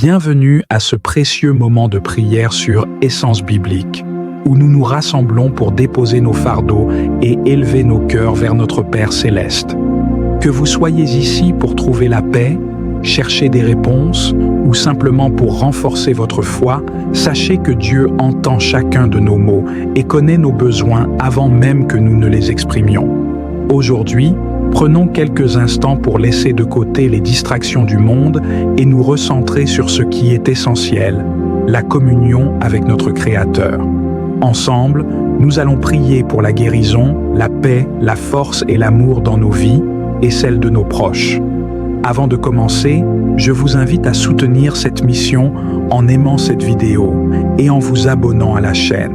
Bienvenue à ce précieux moment de prière sur Essence biblique, où nous nous rassemblons pour déposer nos fardeaux et élever nos cœurs vers notre Père céleste. Que vous soyez ici pour trouver la paix, chercher des réponses ou simplement pour renforcer votre foi, sachez que Dieu entend chacun de nos mots et connaît nos besoins avant même que nous ne les exprimions. Aujourd'hui, prenons quelques instants pour laisser de côté les distractions du monde et nous recentrer sur ce qui est essentiel, la communion avec notre Créateur. Ensemble, nous allons prier pour la guérison, la paix, la force et l'amour dans nos vies et celles de nos proches. Avant de commencer, je vous invite à soutenir cette mission en aimant cette vidéo et en vous abonnant à la chaîne.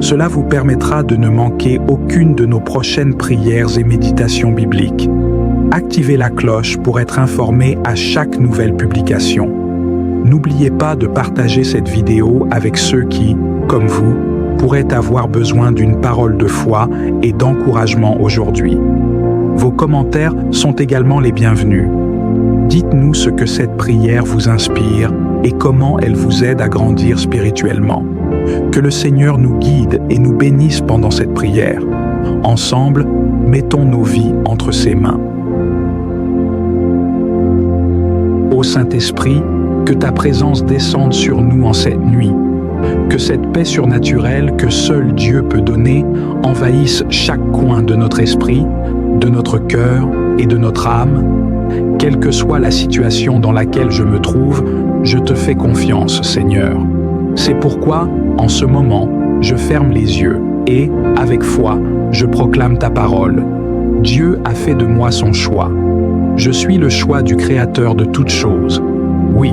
Cela vous permettra de ne manquer aucune de nos prochaines prières et méditations bibliques. Activez la cloche pour être informé à chaque nouvelle publication. N'oubliez pas de partager cette vidéo avec ceux qui, comme vous, pourraient avoir besoin d'une parole de foi et d'encouragement aujourd'hui. Vos commentaires sont également les bienvenus. Dites-nous ce que cette prière vous inspire et comment elle vous aide à grandir spirituellement. Que le Seigneur nous guide et nous bénisse pendant cette prière. Ensemble, mettons nos vies entre ses mains. Ô Saint-Esprit, que ta présence descende sur nous en cette nuit. Que cette paix surnaturelle que seul Dieu peut donner envahisse chaque coin de notre esprit, de notre cœur et de notre âme. Quelle que soit la situation dans laquelle je me trouve, je te fais confiance, Seigneur. C'est pourquoi, en ce moment, je ferme les yeux et, avec foi, je proclame ta parole. Dieu a fait de moi son choix. Je suis le choix du Créateur de toutes choses. Oui,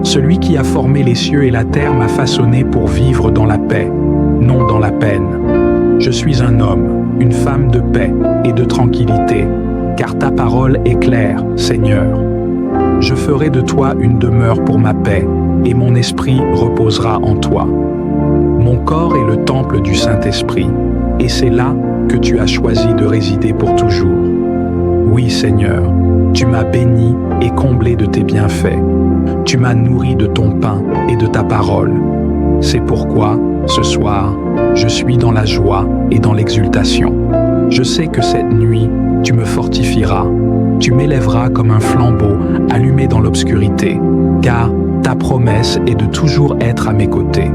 celui qui a formé les cieux et la terre m'a façonné pour vivre dans la paix, non dans la peine. Je suis un homme, une femme de paix et de tranquillité, car ta parole est claire, Seigneur. Je ferai de toi une demeure pour ma paix, et mon esprit reposera en toi. Mon corps est le temple du Saint-Esprit, et c'est là que tu as choisi de résider pour toujours. Oui, Seigneur, tu m'as béni et comblé de tes bienfaits. Tu m'as nourri de ton pain et de ta parole. C'est pourquoi, ce soir, je suis dans la joie et dans l'exultation. Je sais que cette nuit, tu me fortifieras. Tu m'élèveras comme un flambeau allumé dans l'obscurité, car ta promesse est de toujours être à mes côtés.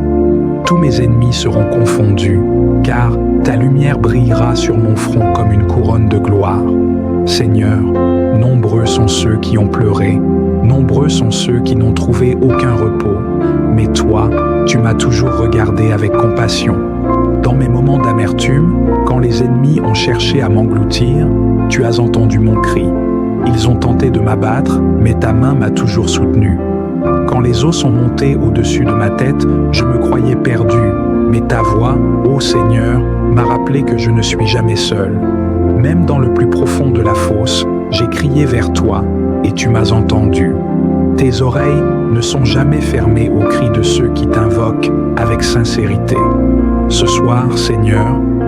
Tous mes ennemis seront confondus, car ta lumière brillera sur mon front comme une couronne de gloire. Seigneur, nombreux sont ceux qui ont pleuré, nombreux sont ceux qui n'ont trouvé aucun repos, mais toi, tu m'as toujours regardé avec compassion. Dans mes moments d'amertume, quand les ennemis ont cherché à m'engloutir, tu as entendu mon cri. Ils ont tenté de m'abattre, mais ta main m'a toujours soutenu. Quand les eaux sont montées au-dessus de ma tête, je me croyais perdu, mais ta voix, ô Seigneur, m'a rappelé que je ne suis jamais seul. Même dans le plus profond de la fosse, j'ai crié vers toi, et tu m'as entendu. Tes oreilles ne sont jamais fermées aux cris de ceux qui t'invoquent avec sincérité. Ce soir, Seigneur,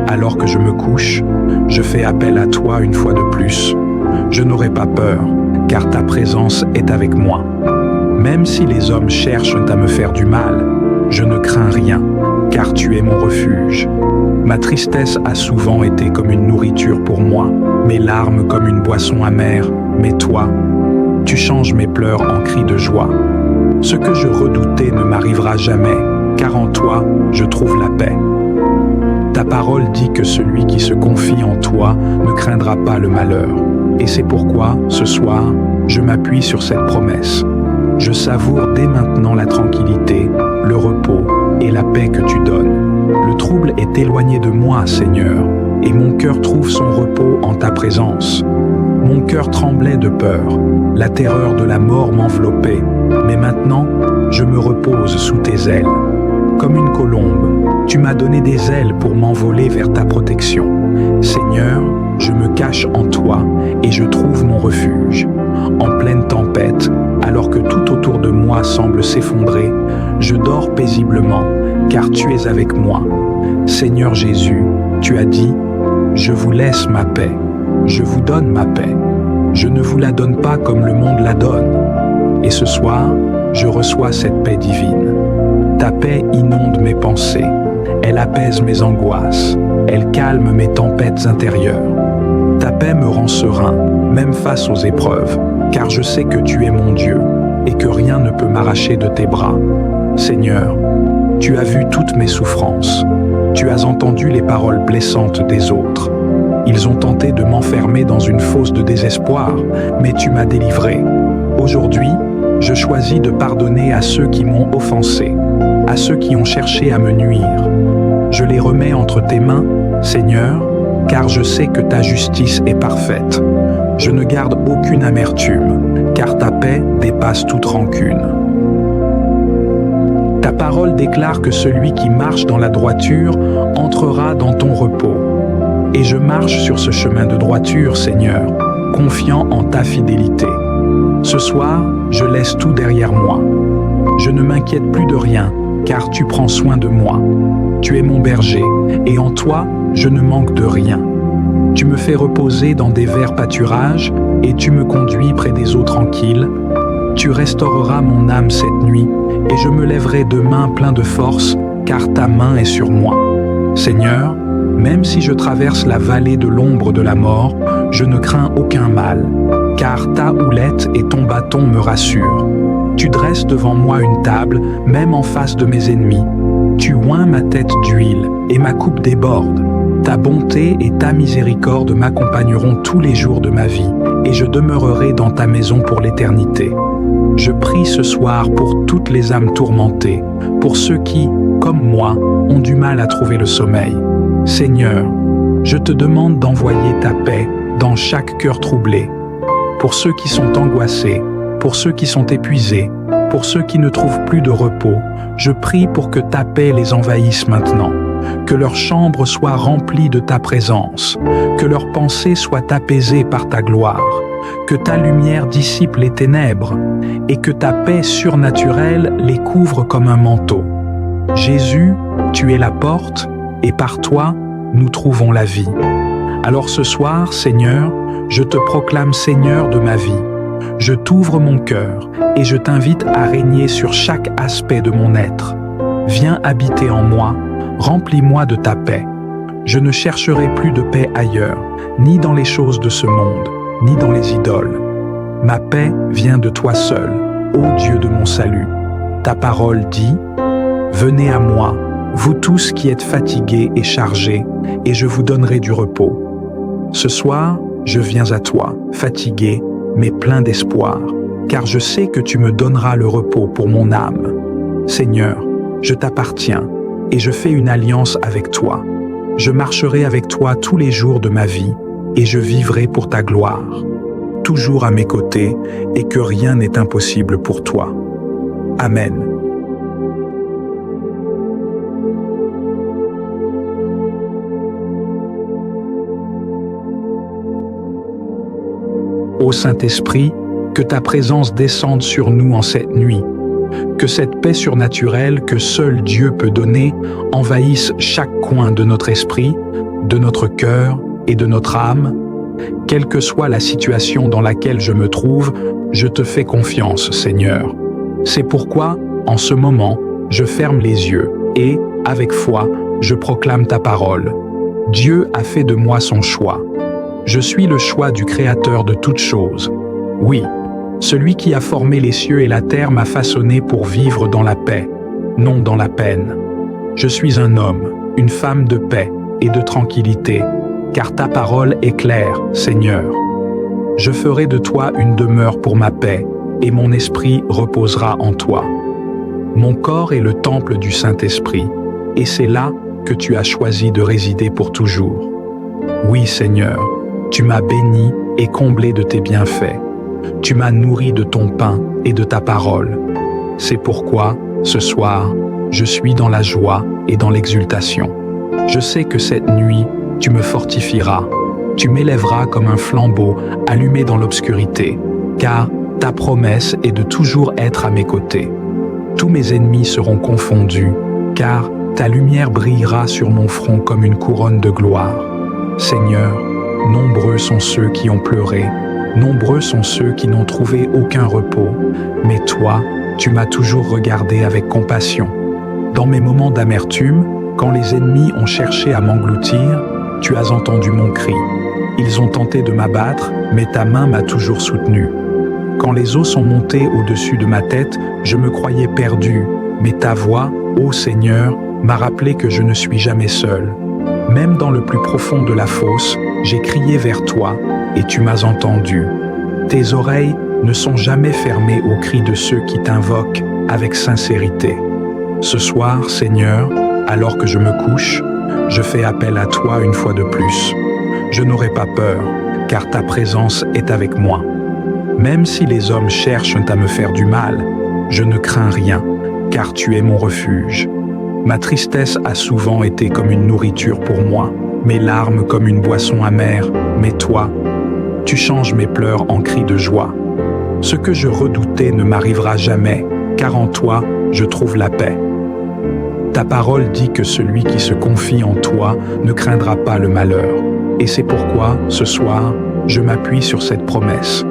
alors que je me couche, je fais appel à toi une fois de plus. Je n'aurai pas peur, car ta présence est avec moi. Même si les hommes cherchent à me faire du mal, je ne crains rien, car tu es mon refuge. Ma tristesse a souvent été comme une nourriture pour moi, mes larmes comme une boisson amère, mais toi, tu changes mes pleurs en cris de joie. Ce que je redoutais ne m'arrivera jamais, car en toi, je trouve la paix. Ta parole dit que celui qui se confie en toi ne craindra pas le malheur. Et c'est pourquoi, ce soir, je m'appuie sur cette promesse. Je savoure dès maintenant la tranquillité, le repos et la paix que tu donnes. Le trouble est éloigné de moi, Seigneur, et mon cœur trouve son repos en ta présence. Mon cœur tremblait de peur, la terreur de la mort m'enveloppait, mais maintenant, je me repose sous tes ailes. Comme une colombe, tu m'as donné des ailes pour m'envoler vers ta protection. Seigneur, je me cache en toi et je trouve mon refuge. En pleine tempête, alors que tout autour de moi semble s'effondrer, je dors paisiblement, car tu es avec moi. Seigneur Jésus, tu as dit, « Je vous laisse ma paix, je vous donne ma paix. Je ne vous la donne pas comme le monde la donne. » Et ce soir, je reçois cette paix divine. Ta paix inonde mes pensées, elle apaise mes angoisses, elle calme mes tempêtes intérieures. Ta paix me rend serein, même face aux épreuves, car je sais que tu es mon Dieu et que rien ne peut m'arracher de tes bras. Seigneur, tu as vu toutes mes souffrances, tu as entendu les paroles blessantes des autres. Ils ont tenté de m'enfermer dans une fosse de désespoir, mais tu m'as délivré. Aujourd'hui, je choisis de pardonner à ceux qui m'ont offensé, à ceux qui ont cherché à me nuire. Je les remets entre tes mains, Seigneur, car je sais que ta justice est parfaite. Je ne garde aucune amertume, car ta paix dépasse toute rancune. Ta parole déclare que celui qui marche dans la droiture entrera dans ton repos. Et je marche sur ce chemin de droiture, Seigneur, confiant en ta fidélité. Ce soir, je laisse tout derrière moi. Je ne m'inquiète plus de rien, car tu prends soin de moi. Tu es mon berger, et en toi, je ne manque de rien. Tu me fais reposer dans des verts pâturages, et tu me conduis près des eaux tranquilles. Tu restaureras mon âme cette nuit, et je me lèverai demain plein de force, car ta main est sur moi. Seigneur, même si je traverse la vallée de l'ombre de la mort, je ne crains aucun mal, car ta houlette et ton bâton me rassurent. Tu dresses devant moi une table, même en face de mes ennemis. Tu oins ma tête d'huile, et ma coupe déborde. Ta bonté et ta miséricorde m'accompagneront tous les jours de ma vie, et je demeurerai dans ta maison pour l'éternité. Je prie ce soir pour toutes les âmes tourmentées, pour ceux qui, comme moi, ont du mal à trouver le sommeil. Seigneur, je te demande d'envoyer ta paix dans chaque cœur troublé. Pour ceux qui sont angoissés, pour ceux qui sont épuisés, pour ceux qui ne trouvent plus de repos, je prie pour que ta paix les envahisse maintenant, que leur chambre soit remplie de ta présence, que leurs pensées soient apaisées par ta gloire, que ta lumière dissipe les ténèbres et que ta paix surnaturelle les couvre comme un manteau. Jésus, tu es la porte et par toi, nous trouvons la vie. Alors ce soir, Seigneur, je te proclame Seigneur de ma vie. Je t'ouvre mon cœur et je t'invite à régner sur chaque aspect de mon être. Viens habiter en moi, remplis-moi de ta paix. Je ne chercherai plus de paix ailleurs, ni dans les choses de ce monde, ni dans les idoles. Ma paix vient de toi seul, ô Dieu de mon salut. Ta parole dit, « Venez à moi, vous tous qui êtes fatigués et chargés, et je vous donnerai du repos. » Ce soir, je viens à toi, fatigué, mais plein d'espoir, car je sais que tu me donneras le repos pour mon âme. Seigneur, je t'appartiens, et je fais une alliance avec toi. Je marcherai avec toi tous les jours de ma vie, et je vivrai pour ta gloire, toujours à mes côtés, et que rien n'est impossible pour toi. Amen. Ô Saint-Esprit, que ta présence descende sur nous en cette nuit. Que cette paix surnaturelle que seul Dieu peut donner envahisse chaque coin de notre esprit, de notre cœur et de notre âme. Quelle que soit la situation dans laquelle je me trouve, je te fais confiance, Seigneur. C'est pourquoi, en ce moment, je ferme les yeux et, avec foi, je proclame ta parole. Dieu a fait de moi son choix. Je suis le choix du Créateur de toutes choses. Oui, celui qui a formé les cieux et la terre m'a façonné pour vivre dans la paix, non dans la peine. Je suis un homme, une femme de paix et de tranquillité, car ta parole est claire, Seigneur. Je ferai de toi une demeure pour ma paix, et mon esprit reposera en toi. Mon corps est le temple du Saint-Esprit, et c'est là que tu as choisi de résider pour toujours. Oui, Seigneur, tu m'as béni et comblé de tes bienfaits. Tu m'as nourri de ton pain et de ta parole. C'est pourquoi, ce soir, je suis dans la joie et dans l'exultation. Je sais que cette nuit, tu me fortifieras. Tu m'élèveras comme un flambeau allumé dans l'obscurité, car ta promesse est de toujours être à mes côtés. Tous mes ennemis seront confondus, car ta lumière brillera sur mon front comme une couronne de gloire. Seigneur, nombreux sont ceux qui ont pleuré, nombreux sont ceux qui n'ont trouvé aucun repos, mais toi, tu m'as toujours regardé avec compassion. Dans mes moments d'amertume, quand les ennemis ont cherché à m'engloutir, tu as entendu mon cri. Ils ont tenté de m'abattre, mais ta main m'a toujours soutenu. Quand les eaux sont montées au-dessus de ma tête, je me croyais perdu, mais ta voix, ô Seigneur, m'a rappelé que je ne suis jamais seul. Même dans le plus profond de la fosse, j'ai crié vers toi et tu m'as entendu. Tes oreilles ne sont jamais fermées aux cris de ceux qui t'invoquent avec sincérité. Ce soir, Seigneur, alors que je me couche, je fais appel à toi une fois de plus. Je n'aurai pas peur, car ta présence est avec moi. Même si les hommes cherchent à me faire du mal, je ne crains rien, car tu es mon refuge. Ma tristesse a souvent été comme une nourriture pour moi, mes larmes comme une boisson amère, mais toi, tu changes mes pleurs en cris de joie. Ce que je redoutais ne m'arrivera jamais, car en toi, je trouve la paix. Ta parole dit que celui qui se confie en toi ne craindra pas le malheur. Et c'est pourquoi, ce soir, je m'appuie sur cette promesse.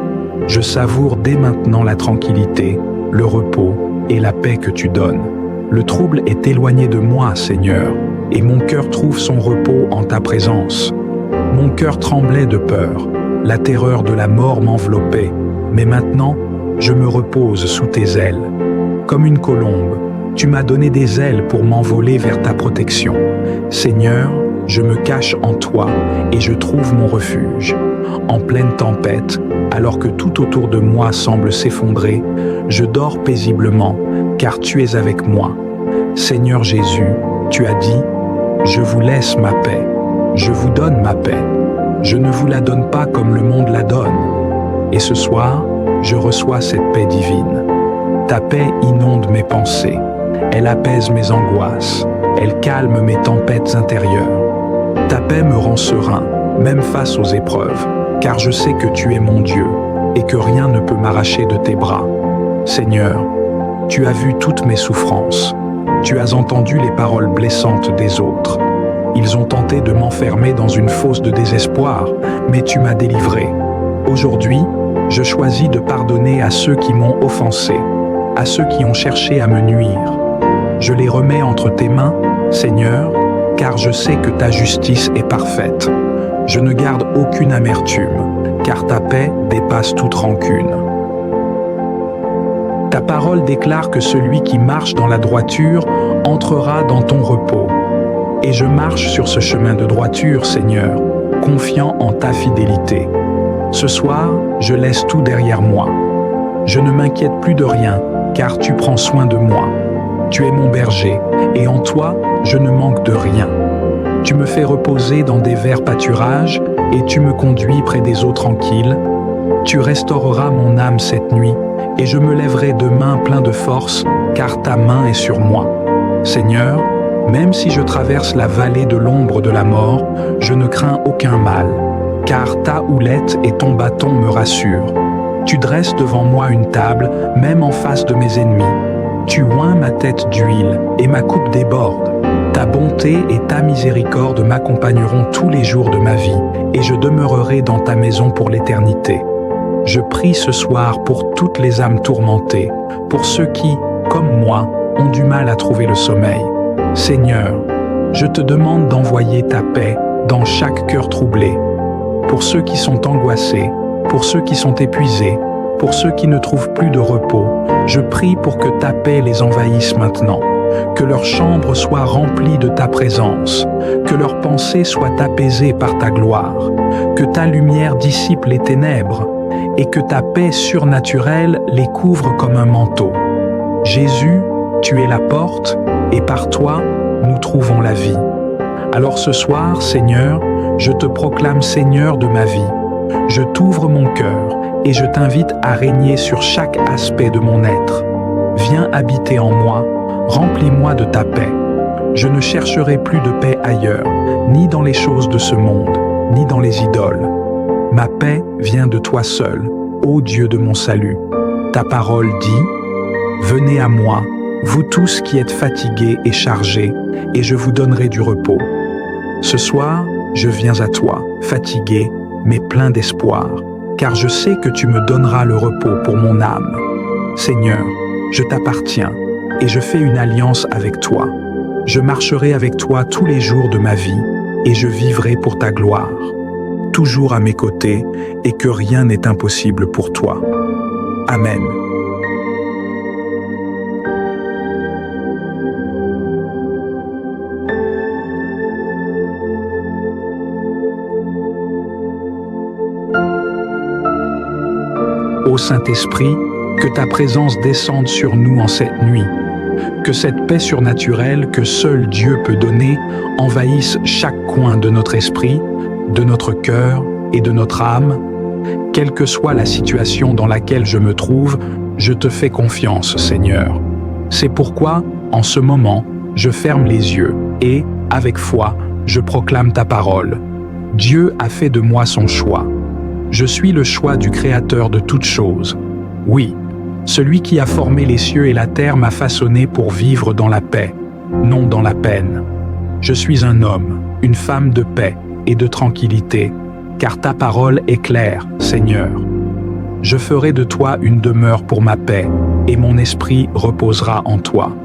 Je savoure dès maintenant la tranquillité, le repos et la paix que tu donnes. Le trouble est éloigné de moi, Seigneur, et mon cœur trouve son repos en ta présence. Mon cœur tremblait de peur, la terreur de la mort m'enveloppait, mais maintenant, je me repose sous tes ailes. Comme une colombe, tu m'as donné des ailes pour m'envoler vers ta protection. Seigneur, je me cache en toi et je trouve mon refuge. En pleine tempête, alors que tout autour de moi semble s'effondrer, je dors paisiblement, car tu es avec moi. Seigneur Jésus, tu as dit, « Je vous laisse ma paix, je vous donne ma paix. Je ne vous la donne pas comme le monde la donne. » Et ce soir, je reçois cette paix divine. Ta paix inonde mes pensées. Elle apaise mes angoisses, elle calme mes tempêtes intérieures. Ta paix me rend serein, même face aux épreuves, car je sais que tu es mon Dieu et que rien ne peut m'arracher de tes bras. Seigneur, tu as vu toutes mes souffrances, tu as entendu les paroles blessantes des autres. Ils ont tenté de m'enfermer dans une fosse de désespoir, mais tu m'as délivré. Aujourd'hui, je choisis de pardonner à ceux qui m'ont offensé, à ceux qui ont cherché à me nuire. Je les remets entre tes mains, Seigneur, car je sais que ta justice est parfaite. Je ne garde aucune amertume, car ta paix dépasse toute rancune. Ta parole déclare que celui qui marche dans la droiture entrera dans ton repos. Et je marche sur ce chemin de droiture, Seigneur, confiant en ta fidélité. Ce soir, je laisse tout derrière moi. Je ne m'inquiète plus de rien, car tu prends soin de moi. Tu es mon berger, et en toi, je ne manque de rien. Tu me fais reposer dans des verts pâturages, et tu me conduis près des eaux tranquilles. Tu restaureras mon âme cette nuit, et je me lèverai demain plein de force, car ta main est sur moi. Seigneur, même si je traverse la vallée de l'ombre de la mort, je ne crains aucun mal, car ta houlette et ton bâton me rassurent. Tu dresses devant moi une table, même en face de mes ennemis. Tu oins ma tête d'huile et ma coupe déborde. Ta bonté et ta miséricorde m'accompagneront tous les jours de ma vie, et je demeurerai dans ta maison pour l'éternité. Je prie ce soir pour toutes les âmes tourmentées, pour ceux qui, comme moi, ont du mal à trouver le sommeil. Seigneur, je te demande d'envoyer ta paix dans chaque cœur troublé. Pour ceux qui sont angoissés, pour ceux qui sont épuisés, pour ceux qui ne trouvent plus de repos, je prie pour que ta paix les envahisse maintenant, que leur chambre soit remplie de ta présence, que leurs pensées soient apaisées par ta gloire, que ta lumière dissipe les ténèbres et que ta paix surnaturelle les couvre comme un manteau. Jésus, tu es la porte et par toi, nous trouvons la vie. Alors ce soir, Seigneur, je te proclame Seigneur de ma vie. Je t'ouvre mon cœur et je t'invite à régner sur chaque aspect de mon être. Viens habiter en moi, remplis-moi de ta paix. Je ne chercherai plus de paix ailleurs, ni dans les choses de ce monde, ni dans les idoles. Ma paix vient de toi seul, ô Dieu de mon salut. Ta parole dit, « Venez à moi, vous tous qui êtes fatigués et chargés, et je vous donnerai du repos. » Ce soir, je viens à toi, fatigué, mais plein d'espoir, car je sais que tu me donneras le repos pour mon âme. Seigneur, je t'appartiens et je fais une alliance avec toi. Je marcherai avec toi tous les jours de ma vie et je vivrai pour ta gloire. Toujours à mes côtés et que rien n'est impossible pour toi. Amen. Ô Saint-Esprit, que ta présence descende sur nous en cette nuit. Que cette paix surnaturelle que seul Dieu peut donner envahisse chaque coin de notre esprit, de notre cœur et de notre âme. Quelle que soit la situation dans laquelle je me trouve, je te fais confiance, Seigneur. C'est pourquoi, en ce moment, je ferme les yeux et, avec foi, je proclame ta parole. Dieu a fait de moi son choix. Je suis le choix du Créateur de toutes choses. Oui, celui qui a formé les cieux et la terre m'a façonné pour vivre dans la paix, non dans la peine. Je suis un homme, une femme de paix et de tranquillité, car ta parole est claire, Seigneur. Je ferai de toi une demeure pour ma paix, et mon esprit reposera en toi.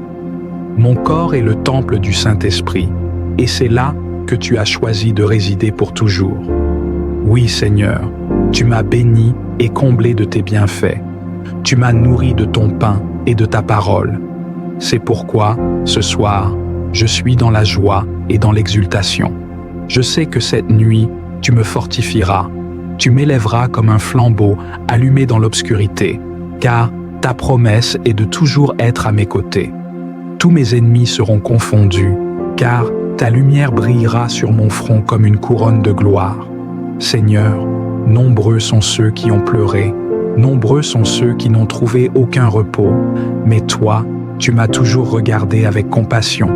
Mon corps est le temple du Saint-Esprit, et c'est là que tu as choisi de résider pour toujours. Oui, Seigneur, tu m'as béni et comblé de tes bienfaits. Tu m'as nourri de ton pain et de ta parole. C'est pourquoi, ce soir, je suis dans la joie et dans l'exultation. Je sais que cette nuit, tu me fortifieras. Tu m'élèveras comme un flambeau allumé dans l'obscurité, car ta promesse est de toujours être à mes côtés. Tous mes ennemis seront confondus, car ta lumière brillera sur mon front comme une couronne de gloire. Seigneur, nombreux sont ceux qui ont pleuré, nombreux sont ceux qui n'ont trouvé aucun repos, mais toi, tu m'as toujours regardé avec compassion.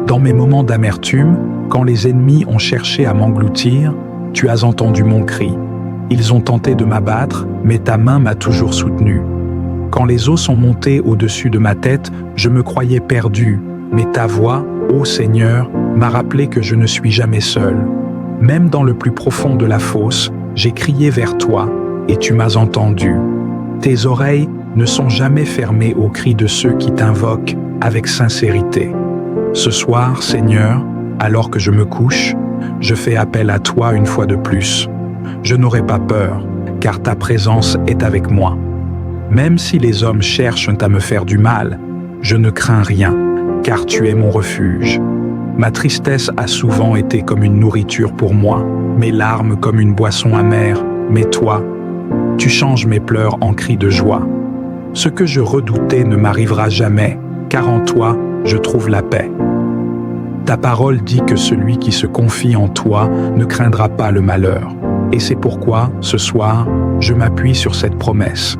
Dans mes moments d'amertume, quand les ennemis ont cherché à m'engloutir, tu as entendu mon cri. Ils ont tenté de m'abattre, mais ta main m'a toujours soutenu. Quand les eaux sont montées au-dessus de ma tête, je me croyais perdu, mais ta voix, ô Seigneur, m'a rappelé que je ne suis jamais seul. Même dans le plus profond de la fosse, j'ai crié vers toi, et tu m'as entendu. Tes oreilles ne sont jamais fermées aux cris de ceux qui t'invoquent avec sincérité. Ce soir, Seigneur, alors que je me couche, je fais appel à toi une fois de plus. Je n'aurai pas peur, car ta présence est avec moi. Même si les hommes cherchent à me faire du mal, je ne crains rien, car tu es mon refuge. Ma tristesse a souvent été comme une nourriture pour moi, mes larmes comme une boisson amère, mais toi, tu changes mes pleurs en cris de joie. Ce que je redoutais ne m'arrivera jamais, car en toi, je trouve la paix. Ta parole dit que celui qui se confie en toi ne craindra pas le malheur. Et c'est pourquoi, ce soir, je m'appuie sur cette promesse.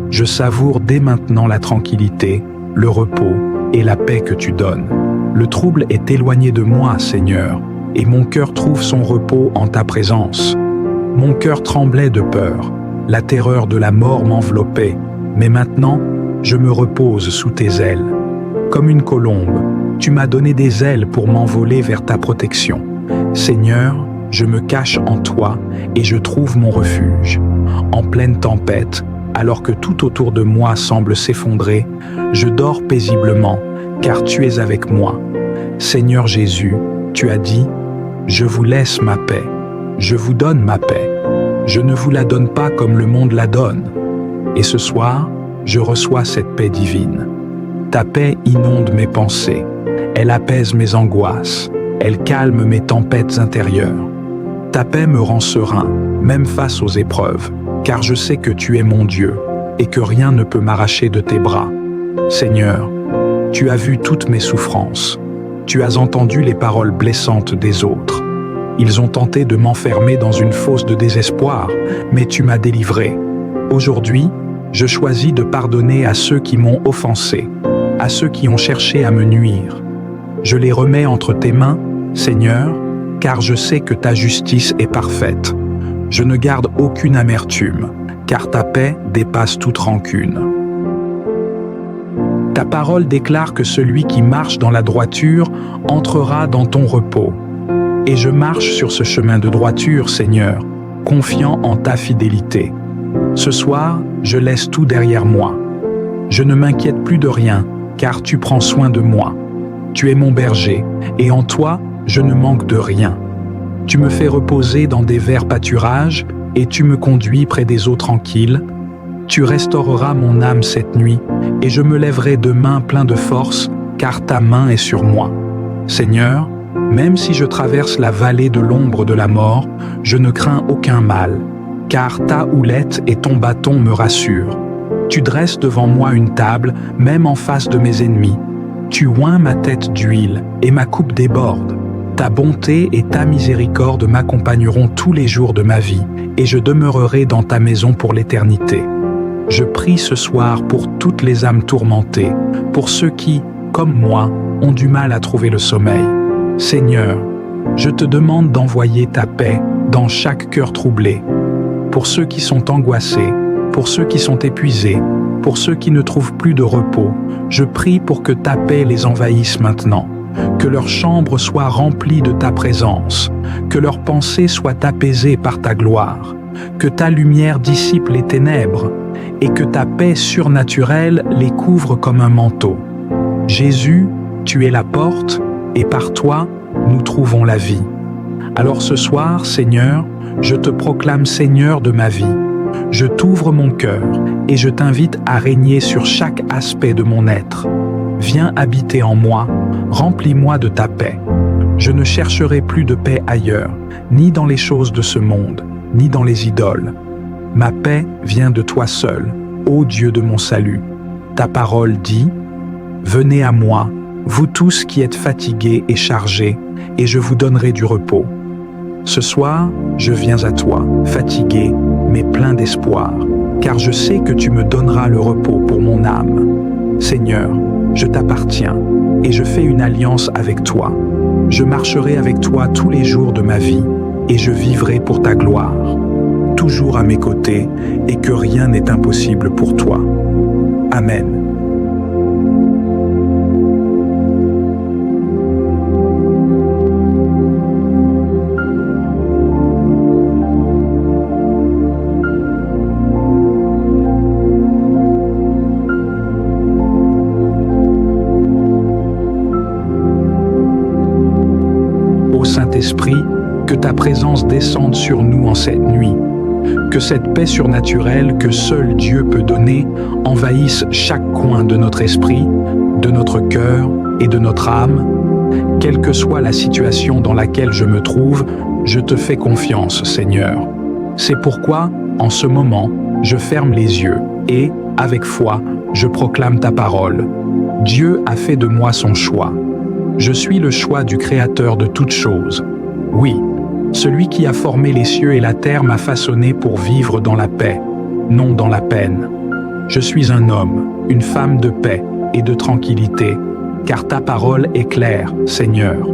Je savoure dès maintenant la tranquillité, le repos et la paix que tu donnes. Le trouble est éloigné de moi, Seigneur, et mon cœur trouve son repos en ta présence. Mon cœur tremblait de peur, la terreur de la mort m'enveloppait, mais maintenant, je me repose sous tes ailes. Comme une colombe, tu m'as donné des ailes pour m'envoler vers ta protection. Seigneur, je me cache en toi et je trouve mon refuge. En pleine tempête, alors que tout autour de moi semble s'effondrer, je dors paisiblement, car tu es avec moi. Seigneur Jésus, tu as dit, « Je vous laisse ma paix, je vous donne ma paix. Je ne vous la donne pas comme le monde la donne. » Et ce soir, je reçois cette paix divine. Ta paix inonde mes pensées, elle apaise mes angoisses, elle calme mes tempêtes intérieures. Ta paix me rend serein, même face aux épreuves, car je sais que tu es mon Dieu et que rien ne peut m'arracher de tes bras. Seigneur, tu as vu toutes mes souffrances. Tu as entendu les paroles blessantes des autres. Ils ont tenté de m'enfermer dans une fosse de désespoir, mais tu m'as délivré. Aujourd'hui, je choisis de pardonner à ceux qui m'ont offensé, à ceux qui ont cherché à me nuire. Je les remets entre tes mains, Seigneur, car je sais que ta justice est parfaite. Je ne garde aucune amertume, car ta paix dépasse toute rancune. Ta parole déclare que celui qui marche dans la droiture entrera dans ton repos. Et je marche sur ce chemin de droiture, Seigneur, confiant en ta fidélité. Ce soir, je laisse tout derrière moi. Je ne m'inquiète plus de rien, car tu prends soin de moi. Tu es mon berger, et en toi, je ne manque de rien. Tu me fais reposer dans des verts pâturages, et tu me conduis près des eaux tranquilles. Tu restaureras mon âme cette nuit, et je me lèverai demain plein de force, car ta main est sur moi. Seigneur, même si je traverse la vallée de l'ombre de la mort, je ne crains aucun mal, car ta houlette et ton bâton me rassurent. Tu dresses devant moi une table, même en face de mes ennemis. Tu oins ma tête d'huile, et ma coupe déborde. Ta bonté et ta miséricorde m'accompagneront tous les jours de ma vie, et je demeurerai dans ta maison pour l'éternité. Je prie ce soir pour toutes les âmes tourmentées, pour ceux qui, comme moi, ont du mal à trouver le sommeil. Seigneur, je te demande d'envoyer ta paix dans chaque cœur troublé. Pour ceux qui sont angoissés, pour ceux qui sont épuisés, pour ceux qui ne trouvent plus de repos, je prie pour que ta paix les envahisse maintenant, que leur chambre soit remplie de ta présence, que leurs pensées soient apaisées par ta gloire, que ta lumière dissipe les ténèbres et que ta paix surnaturelle les couvre comme un manteau. Jésus, tu es la porte et par toi, nous trouvons la vie. Alors ce soir, Seigneur, je te proclame Seigneur de ma vie. Je t'ouvre mon cœur et je t'invite à régner sur chaque aspect de mon être. Viens habiter en moi, remplis-moi de ta paix. Je ne chercherai plus de paix ailleurs, ni dans les choses de ce monde, ni dans les idoles. Ma paix vient de toi seul, ô Dieu de mon salut. Ta parole dit, « Venez à moi, vous tous qui êtes fatigués et chargés, et je vous donnerai du repos. » Ce soir, je viens à toi, fatigué, mais plein d'espoir, car je sais que tu me donneras le repos pour mon âme. Seigneur, je t'appartiens, et je fais une alliance avec toi. Je marcherai avec toi tous les jours de ma vie, et je vivrai pour ta gloire. Toujours à mes côtés, et que rien n'est impossible pour toi. Amen. Ô Saint-Esprit, que ta présence descende sur nous en cette nuit. Que cette paix surnaturelle que seul Dieu peut donner envahisse chaque coin de notre esprit, de notre cœur et de notre âme. Quelle que soit la situation dans laquelle je me trouve, je te fais confiance, Seigneur. C'est pourquoi, en ce moment, je ferme les yeux et, avec foi, je proclame ta parole. Dieu a fait de moi son choix. Je suis le choix du Créateur de toutes choses. Oui, celui qui a formé les cieux et la terre m'a façonné pour vivre dans la paix, non dans la peine. Je suis un homme, une femme de paix et de tranquillité, car ta parole est claire, Seigneur.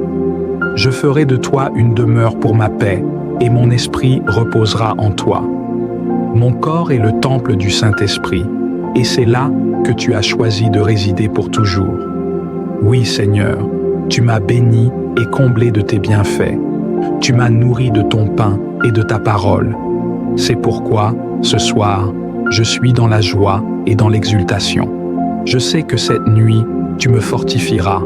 Je ferai de toi une demeure pour ma paix, et mon esprit reposera en toi. Mon corps est le temple du Saint-Esprit, et c'est là que tu as choisi de résider pour toujours. Oui, Seigneur, tu m'as béni et comblé de tes bienfaits. Tu m'as nourri de ton pain et de ta parole. C'est pourquoi, ce soir, je suis dans la joie et dans l'exultation. Je sais que cette nuit, tu me fortifieras.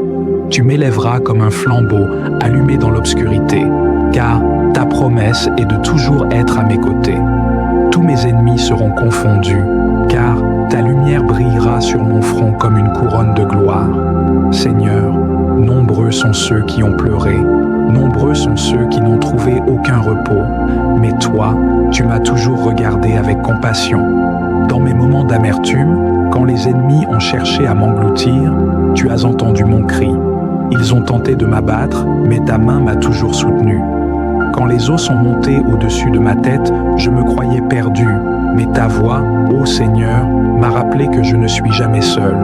Tu m'élèveras comme un flambeau allumé dans l'obscurité, car ta promesse est de toujours être à mes côtés. Tous mes ennemis seront confondus, car ta lumière brillera sur mon front comme une couronne de gloire. Seigneur, nombreux sont ceux qui ont pleuré, nombreux sont ceux qui n'ont trouvé aucun repos, mais toi, tu m'as toujours regardé avec compassion. Dans mes moments d'amertume, quand les ennemis ont cherché à m'engloutir, tu as entendu mon cri. Ils ont tenté de m'abattre, mais ta main m'a toujours soutenu. Quand les eaux sont montées au-dessus de ma tête, je me croyais perdu, mais ta voix, ô Seigneur, m'a rappelé que je ne suis jamais seul.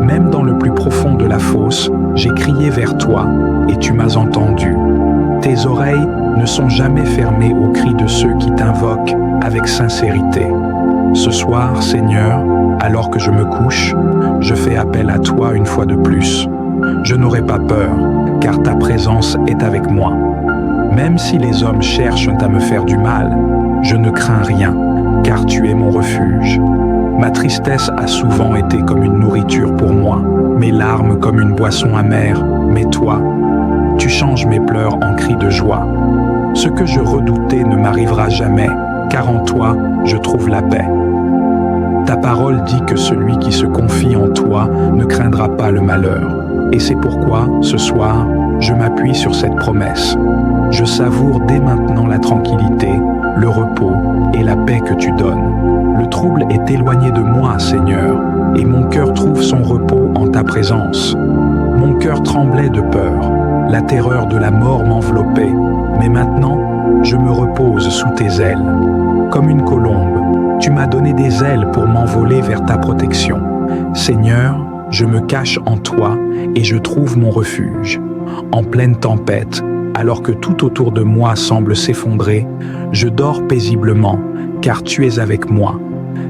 Même dans le plus profond de la fosse, j'ai crié vers toi, et tu m'as entendu. Tes oreilles ne sont jamais fermées aux cris de ceux qui t'invoquent avec sincérité. Ce soir, Seigneur, alors que je me couche, je fais appel à toi une fois de plus. Je n'aurai pas peur, car ta présence est avec moi. Même si les hommes cherchent à me faire du mal, je ne crains rien, car tu es mon refuge. Ma tristesse a souvent été comme une nourriture pour moi, mes larmes comme une boisson amère, mais toi, tu changes mes pleurs en cris de joie. Ce que je redoutais ne m'arrivera jamais, car en toi, je trouve la paix. Ta parole dit que celui qui se confie en toi ne craindra pas le malheur. Et c'est pourquoi, ce soir, je m'appuie sur cette promesse. Je savoure dès maintenant la tranquillité, le repos et la paix que tu donnes. Le trouble est éloigné de moi, Seigneur, et mon cœur trouve son repos en ta présence. Mon cœur tremblait de peur, la terreur de la mort m'enveloppait, mais maintenant, je me repose sous tes ailes. Comme une colombe, tu m'as donné des ailes pour m'envoler vers ta protection. Seigneur, je me cache en toi et je trouve mon refuge. En pleine tempête, alors que tout autour de moi semble s'effondrer, je dors paisiblement, car tu es avec moi.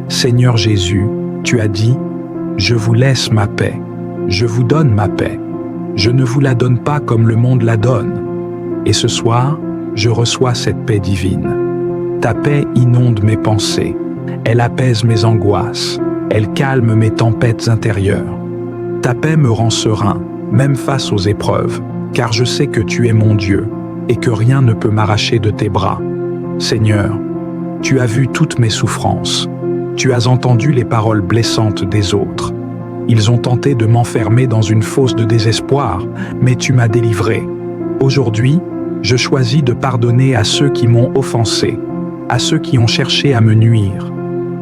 Seigneur Jésus, tu as dit, « Je vous laisse ma paix, je vous donne ma paix. Je ne vous la donne pas comme le monde la donne. » Et ce soir, je reçois cette paix divine. Ta paix inonde mes pensées, elle apaise mes angoisses, elle calme mes tempêtes intérieures. Ta paix me rend serein, même face aux épreuves, car je sais que tu es mon Dieu et que rien ne peut m'arracher de tes bras. Seigneur, tu as vu toutes mes souffrances, tu as entendu les paroles blessantes des autres. Ils ont tenté de m'enfermer dans une fosse de désespoir, mais tu m'as délivré. Aujourd'hui, je choisis de pardonner à ceux qui m'ont offensé, à ceux qui ont cherché à me nuire.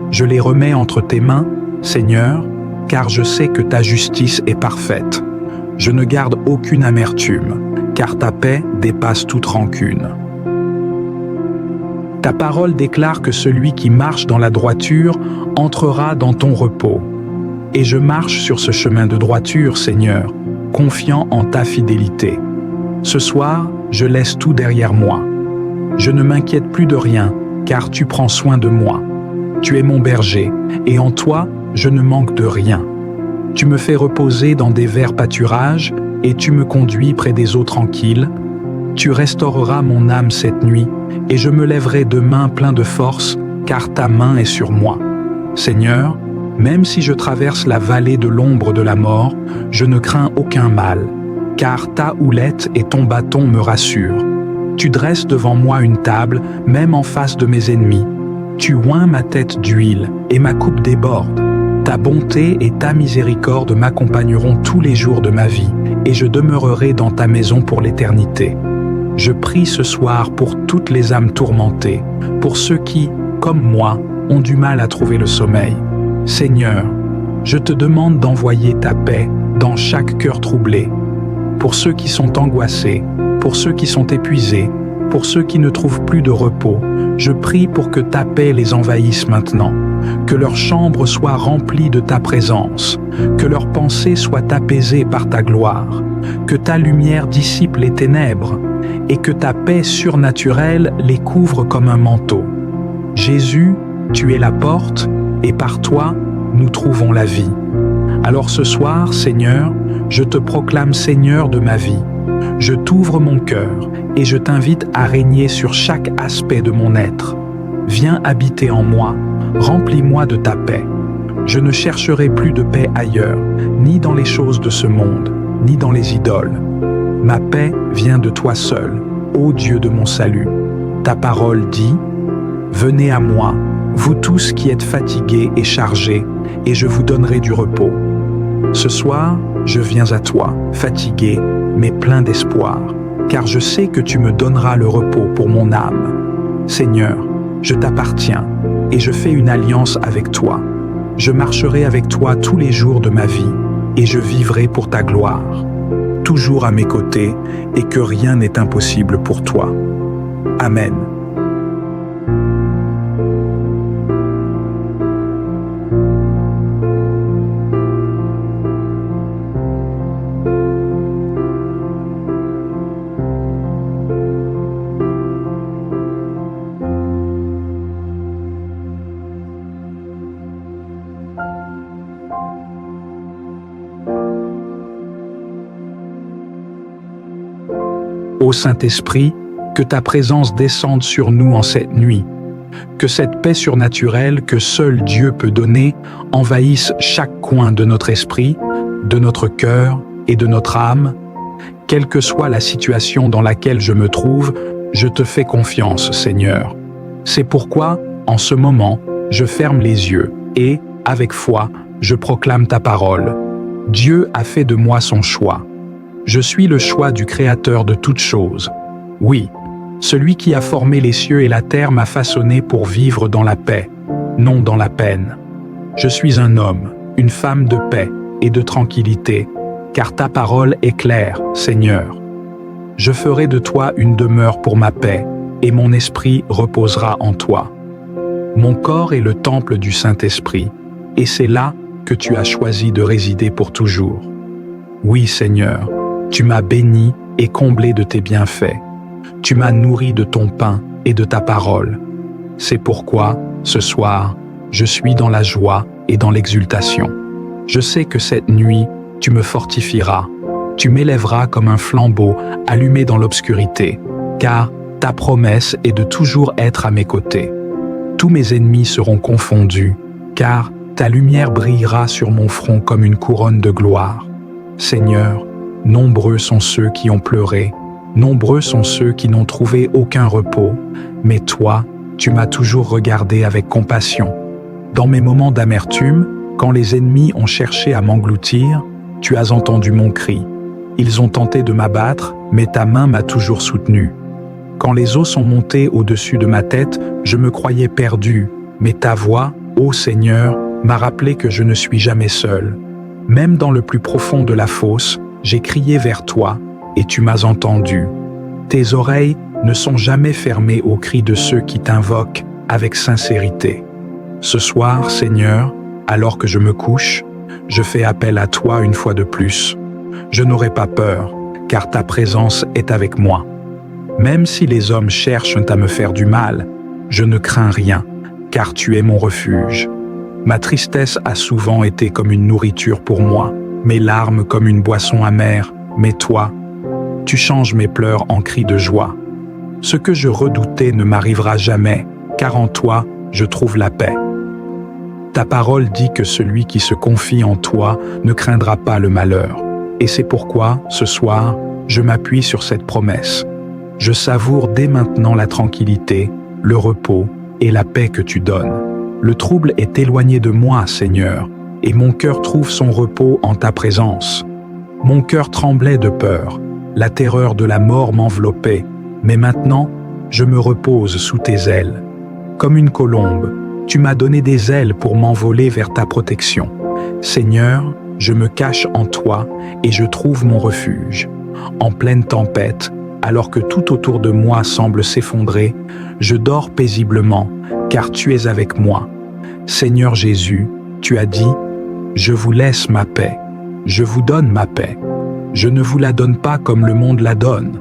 Je les remets entre tes mains, Seigneur, car je sais que ta justice est parfaite. Je ne garde aucune amertume, car ta paix dépasse toute rancune. Ta parole déclare que celui qui marche dans la droiture entrera dans ton repos. Et je marche sur ce chemin de droiture, Seigneur, confiant en ta fidélité. Ce soir, je laisse tout derrière moi. Je ne m'inquiète plus de rien, car tu prends soin de moi. Tu es mon berger, et en toi, je ne manque de rien. Tu me fais reposer dans des verts pâturages, et tu me conduis près des eaux tranquilles. Tu restaureras mon âme cette nuit, et je me lèverai demain plein de force, car ta main est sur moi. Seigneur, même si je traverse la vallée de l'ombre de la mort, je ne crains aucun mal, car ta houlette et ton bâton me rassurent. Tu dresses devant moi une table, même en face de mes ennemis. Tu oins ma tête d'huile, et ma coupe déborde. Ta bonté et ta miséricorde m'accompagneront tous les jours de ma vie, et je demeurerai dans ta maison pour l'éternité. Je prie ce soir pour toutes les âmes tourmentées, pour ceux qui, comme moi, ont du mal à trouver le sommeil. Seigneur, je te demande d'envoyer ta paix dans chaque cœur troublé, pour ceux qui sont angoissés, pour ceux qui sont épuisés, pour ceux qui ne trouvent plus de repos. Je prie pour que ta paix les envahisse maintenant, que leur chambre soit remplie de ta présence, que leurs pensées soient apaisées par ta gloire, que ta lumière dissipe les ténèbres et que ta paix surnaturelle les couvre comme un manteau. Jésus, tu es la porte et par toi, nous trouvons la vie. Alors ce soir, Seigneur, je te proclame Seigneur de ma vie. Je t'ouvre mon cœur et je t'invite à régner sur chaque aspect de mon être. Viens habiter en moi, remplis-moi de ta paix. Je ne chercherai plus de paix ailleurs, ni dans les choses de ce monde, ni dans les idoles. Ma paix vient de toi seul, ô Dieu de mon salut. Ta parole dit, « Venez à moi, vous tous qui êtes fatigués et chargés, et je vous donnerai du repos. » Ce soir, je viens à toi, fatigué, mais plein d'espoir, car je sais que tu me donneras le repos pour mon âme. Seigneur, je t'appartiens, et je fais une alliance avec toi. Je marcherai avec toi tous les jours de ma vie, et je vivrai pour ta gloire. Toujours à mes côtés, et que rien n'est impossible pour toi. Amen. Ô Saint-Esprit, que ta présence descende sur nous en cette nuit, Que cette paix surnaturelle que seul Dieu peut donner envahisse chaque coin de notre esprit, de notre cœur et de notre âme. Quelle que soit la situation dans laquelle je me trouve, je te fais confiance, Seigneur. C'est pourquoi, en ce moment, je ferme les yeux et, avec foi, je proclame ta parole. Dieu a fait de moi son choix. Je suis le choix du Créateur de toutes choses. Oui, celui qui a formé les cieux et la terre m'a façonné pour vivre dans la paix, non dans la peine. Je suis un homme, une femme de paix et de tranquillité, car ta parole est claire, Seigneur. Je ferai de toi une demeure pour ma paix, et mon esprit reposera en toi. Mon corps est le temple du Saint-Esprit, et c'est là que tu as choisi de résider pour toujours. Oui, Seigneur, tu m'as béni et comblé de tes bienfaits. Tu m'as nourri de ton pain et de ta parole. C'est pourquoi, ce soir, je suis dans la joie et dans l'exultation. Je sais que cette nuit, tu me fortifieras. Tu m'élèveras comme un flambeau allumé dans l'obscurité, car ta promesse est de toujours être à mes côtés. Tous mes ennemis seront confondus, car ta lumière brillera sur mon front comme une couronne de gloire. Seigneur, nombreux sont ceux qui ont pleuré, nombreux sont ceux qui n'ont trouvé aucun repos, mais toi, tu m'as toujours regardé avec compassion. Dans mes moments d'amertume, quand les ennemis ont cherché à m'engloutir, tu as entendu mon cri. Ils ont tenté de m'abattre, mais ta main m'a toujours soutenu. Quand les eaux sont montées au-dessus de ma tête, je me croyais perdu, mais ta voix, ô Seigneur, m'a rappelé que je ne suis jamais seul. Même dans le plus profond de la fosse, j'ai crié vers toi, et tu m'as entendu. Tes oreilles ne sont jamais fermées aux cris de ceux qui t'invoquent avec sincérité. Ce soir, Seigneur, alors que je me couche, je fais appel à toi une fois de plus. Je n'aurai pas peur, car ta présence est avec moi. Même si les hommes cherchent à me faire du mal, je ne crains rien, car tu es mon refuge. Ma tristesse a souvent été comme une nourriture pour moi, mes larmes comme une boisson amère, mais toi, tu changes mes pleurs en cris de joie. Ce que je redoutais ne m'arrivera jamais, car en toi, je trouve la paix. Ta parole dit que celui qui se confie en toi ne craindra pas le malheur. Et c'est pourquoi, ce soir, je m'appuie sur cette promesse. Je savoure dès maintenant la tranquillité, le repos et la paix que tu donnes. Le trouble est éloigné de moi, Seigneur, et mon cœur trouve son repos en ta présence. Mon cœur tremblait de peur, la terreur de la mort m'enveloppait, mais maintenant, je me repose sous tes ailes. Comme une colombe, tu m'as donné des ailes pour m'envoler vers ta protection. Seigneur, je me cache en toi et je trouve mon refuge. En pleine tempête, alors que tout autour de moi semble s'effondrer, je dors paisiblement, car tu es avec moi. Seigneur Jésus, tu as dit, « Je vous laisse ma paix, je vous donne ma paix. Je ne vous la donne pas comme le monde la donne. »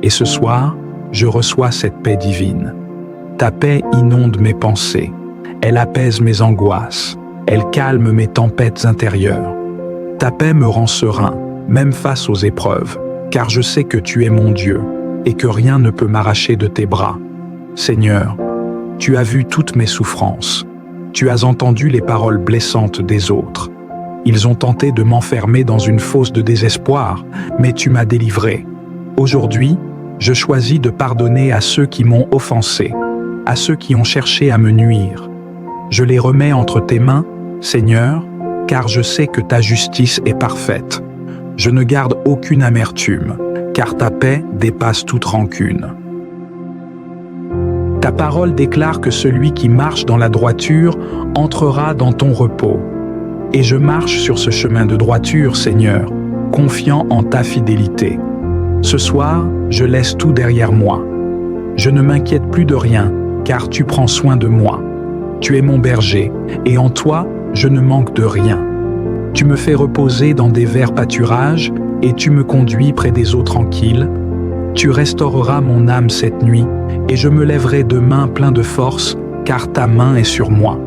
Et ce soir, je reçois cette paix divine. Ta paix inonde mes pensées, elle apaise mes angoisses, elle calme mes tempêtes intérieures. Ta paix me rend serein, même face aux épreuves, car je sais que tu es mon Dieu et que rien ne peut m'arracher de tes bras. Seigneur, tu as vu toutes mes souffrances. Tu as entendu les paroles blessantes des autres. Ils ont tenté de m'enfermer dans une fosse de désespoir, mais tu m'as délivré. Aujourd'hui, je choisis de pardonner à ceux qui m'ont offensé, à ceux qui ont cherché à me nuire. Je les remets entre tes mains, Seigneur, car je sais que ta justice est parfaite. Je ne garde aucune amertume, car ta paix dépasse toute rancune. Ta parole déclare que celui qui marche dans la droiture entrera dans ton repos. Et je marche sur ce chemin de droiture, Seigneur, confiant en ta fidélité. Ce soir, je laisse tout derrière moi. Je ne m'inquiète plus de rien, car tu prends soin de moi. Tu es mon berger, et en toi, je ne manque de rien. Tu me fais reposer dans des verts pâturages, et tu me conduis près des eaux tranquilles. Tu restaureras mon âme cette nuit, et je me lèverai demain plein de force, car ta main est sur moi.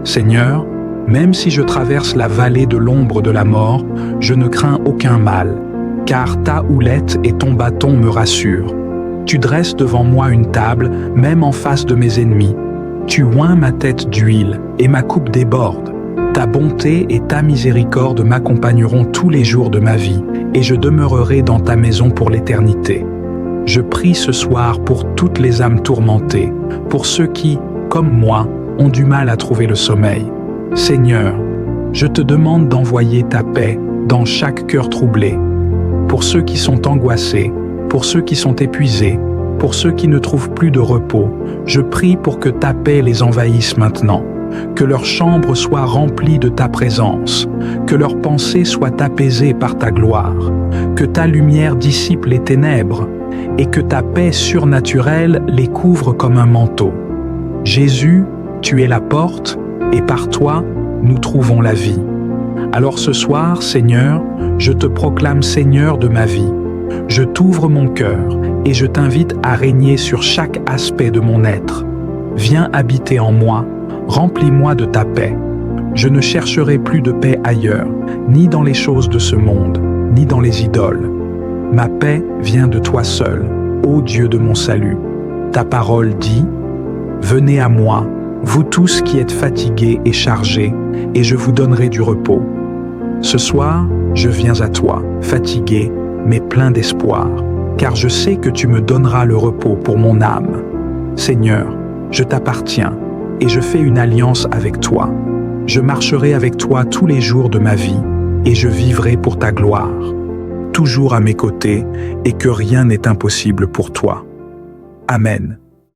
Seigneur, même si je traverse la vallée de l'ombre de la mort, je ne crains aucun mal, car ta houlette et ton bâton me rassurent. Tu dresses devant moi une table, même en face de mes ennemis. Tu oins ma tête d'huile et ma coupe déborde. Ta bonté et ta miséricorde m'accompagneront tous les jours de ma vie, et je demeurerai dans ta maison pour l'éternité. Je prie ce soir pour toutes les âmes tourmentées, pour ceux qui, comme moi, ont du mal à trouver le sommeil. Seigneur, je te demande d'envoyer ta paix dans chaque cœur troublé. Pour ceux qui sont angoissés, pour ceux qui sont épuisés, pour ceux qui ne trouvent plus de repos, je prie pour que ta paix les envahisse maintenant, que leur chambre soit remplie de ta présence, que leurs pensées soient apaisées par ta gloire, que ta lumière dissipe les ténèbres et que ta paix surnaturelle les couvre comme un manteau. Jésus, tu es la porte et par toi, nous trouvons la vie. Alors ce soir, Seigneur, je te proclame Seigneur de ma vie. Je t'ouvre mon cœur et je t'invite à régner sur chaque aspect de mon être. Viens habiter en moi, remplis-moi de ta paix. Je ne chercherai plus de paix ailleurs, ni dans les choses de ce monde, ni dans les idoles. Ma paix vient de toi seul, ô Dieu de mon salut. Ta parole dit, « Venez à moi, vous tous qui êtes fatigués et chargés, et je vous donnerai du repos. » Ce soir, je viens à toi, fatigué, mais plein d'espoir, car je sais que tu me donneras le repos pour mon âme. Seigneur, je t'appartiens, et je fais une alliance avec toi. Je marcherai avec toi tous les jours de ma vie, et je vivrai pour ta gloire. Toujours à mes côtés, et que rien n'est impossible pour toi. Amen.